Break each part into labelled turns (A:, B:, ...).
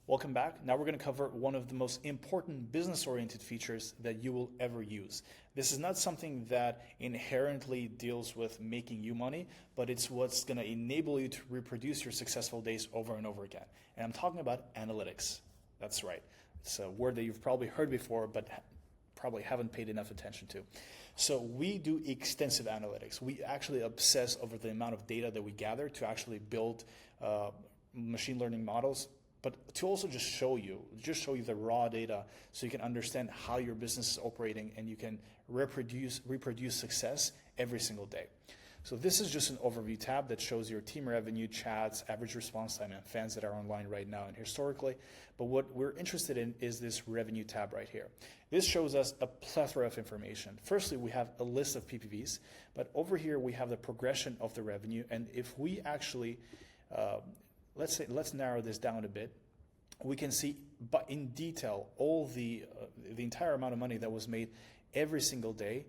A: Welcome back. Now we're going to cover one of the most important business-oriented features that you will ever use. This is not something that inherently deals with making you money, but it's what's going to enable you to reproduce your successful days over and over again. And I'm talking about analytics. That's right. It's a word that you've probably heard before, but probably haven't paid enough attention to. So we do extensive analytics. We actually obsess over the amount of data that we gather to actually build machine learning models, but to also just show you the raw data so you can understand how your business is operating and you can reproduce success every single day. So this is just an overview tab that shows your team revenue, chats, average response time, and fans that are online right now and historically. But what we're interested in is this revenue tab right here. This shows us a plethora of information. Firstly, we have a list of PPVs, but over here we have the progression of the revenue. And if we actually let's narrow this down a bit. We can see, but in detail, all the entire amount of money that was made every single day,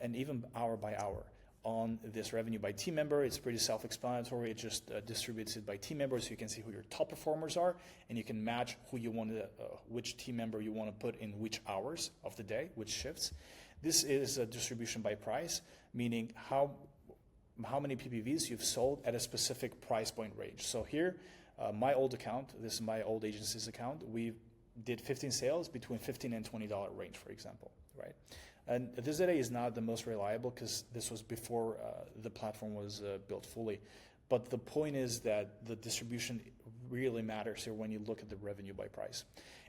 A: and even hour by hour on this revenue by team member. It's pretty self-explanatory. It just distributes it by team members, so you can see who your top performers are, and you can match who you want to, which team member you want to put in which hours of the day, which shifts. This is a distribution by price, meaning how many PPVs you've sold at a specific price point range. So here, my old account, this is my old agency's account, we did 15 sales between $15 and $20 range, for example, right? And this data is not the most reliable because this was before the platform was built fully. But the point is that the distribution really matters here when you look at the revenue by price.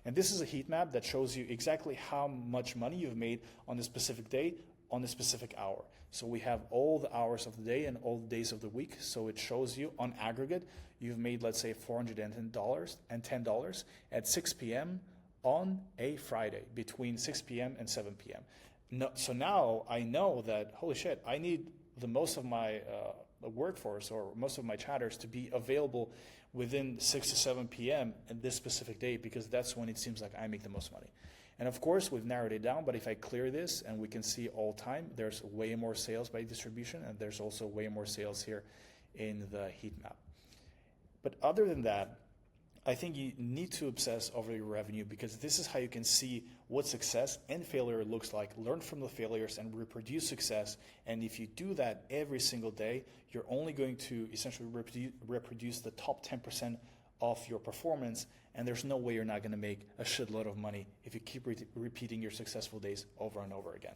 A: And this is a heat map that shows you exactly how much money you've made on a specific day, on a specific hour. So we have all the hours of the day and all the days of the week. So it shows you on aggregate, you've made, let's say, $410 at 6 p.m. on a Friday between 6 p.m. and 7 p.m. No, so now I know that, holy shit, I need the most of my workforce or most of my chatters to be available within 6 to 7 p.m. at this specific day because that's when it seems like I make the most money. And of course, we've narrowed it down, but if I clear this and we can see all time, there's way more sales by distribution, and there's also way more sales here in the heat map. But other than that, I think you need to obsess over your revenue because this is how you can see what success and failure looks like, learn from the failures and reproduce success. And if you do that every single day, you're only going to essentially reproduce the top 10% of your performance, and there's no way you're not going to make a shitload of money if you keep repeating your successful days over and over again.